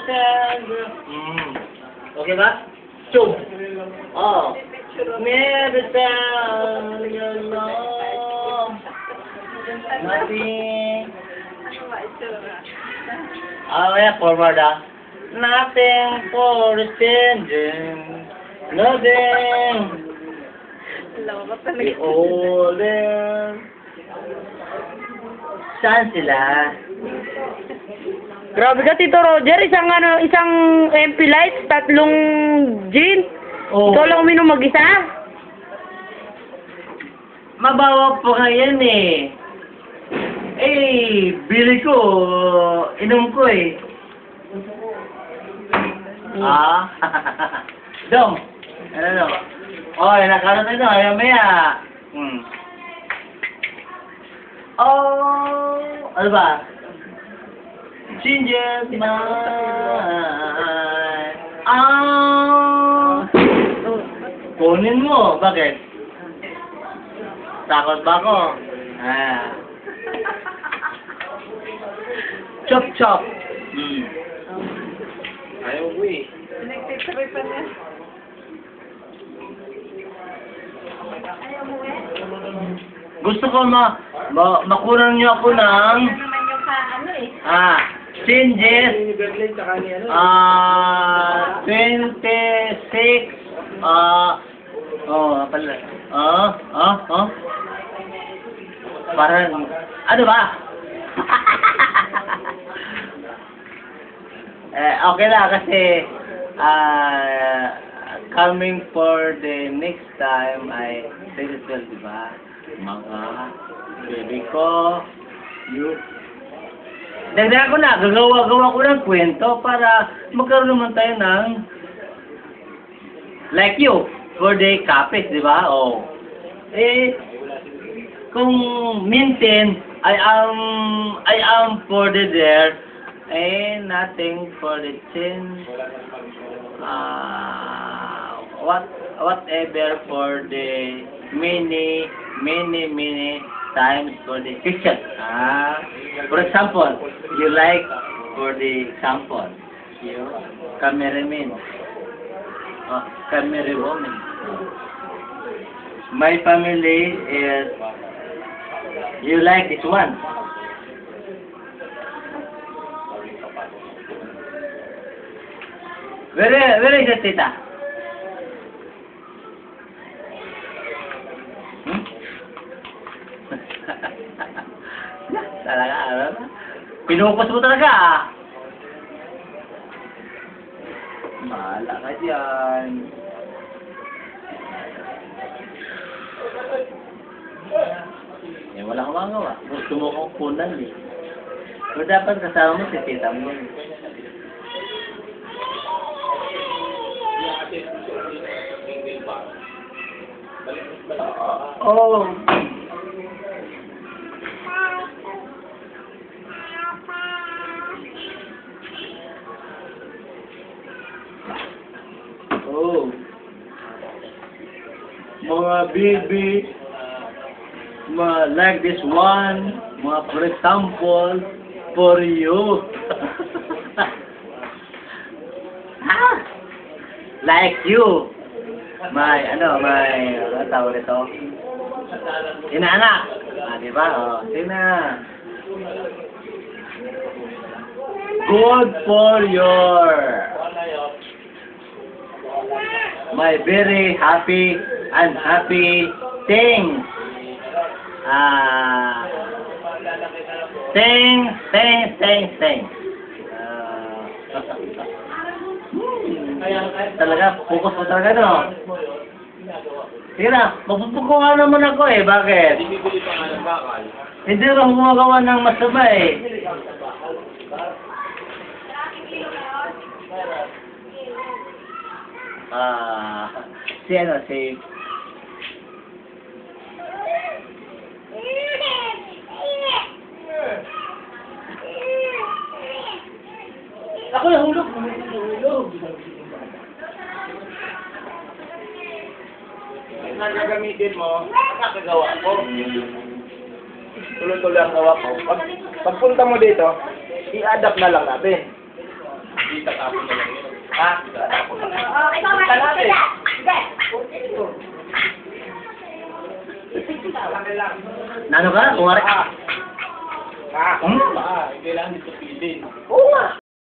understand. Okay ba? Chum. Oh. Never tell you no. Nothing. Oh, yeah, forward Nothing for changing. Nothing. The older. Saan sila? Grabe ka, Tito Roger. Isang MP Light, 3 gin. Oh. Ikaw lang uminom mag-isa? Mabawa po nga yan eh. Eh, bili ko. Inom ko eh. Dong. Ano? Oy, nakaroon tayo. Ayaw maya. Oh, ano ba? Changes my kunin mo. Bakit? Takot ba ako? Chop chop. Ayaw ko eh. Nagtitry pa niya. Gusto ko makunan niyo ako ng Ano naman yung ano eh. changes 26 pala. Parang ano ba? Okay na kasi coming for the next time ay 12, di ba? Mga baby ko, dagdagan ko na, gagawa ko ng kwento para magkaroon naman tayo ng like you for the copies, di ba? Oh. Kung minsan I am for the there, nothing for the chin. Whatever for the many times for the fiction. For example, you like for the example, you cameraman, camera woman. My family is, you like this one. Where is it, tita? Talaga, ano? Pinupos mo talaga, Bahala ka dyan. Wala kang magawa. Gusto mo kong punan eh. Pero dapat kasama mo si tita mo. Oh. Oh. Mga baby, like this one, for example, for you. Like you. Ano tawag ito? Inaanak. Diba? Sina. Good for your my very happy and happy things. Things. Talaga, focus mo talaga, no? Sige na, magpupuko nga naman ako eh. Bakit? Hindi rin gumagawa ng masama eh. Si ako yung hulog. Ang gagamitin mo, nakakagawa ko. Tuloy-tuloy ang gawa ko. Pagpunta mo dito, i-adapt na lang natin. Hindi, tatapon na lang yun. Ha? Tatapon na lang. Oh, ikaw ba? Kalate. Nano ka? Kuwari. Ah, hindi kailangan dito pilin. Oo nga.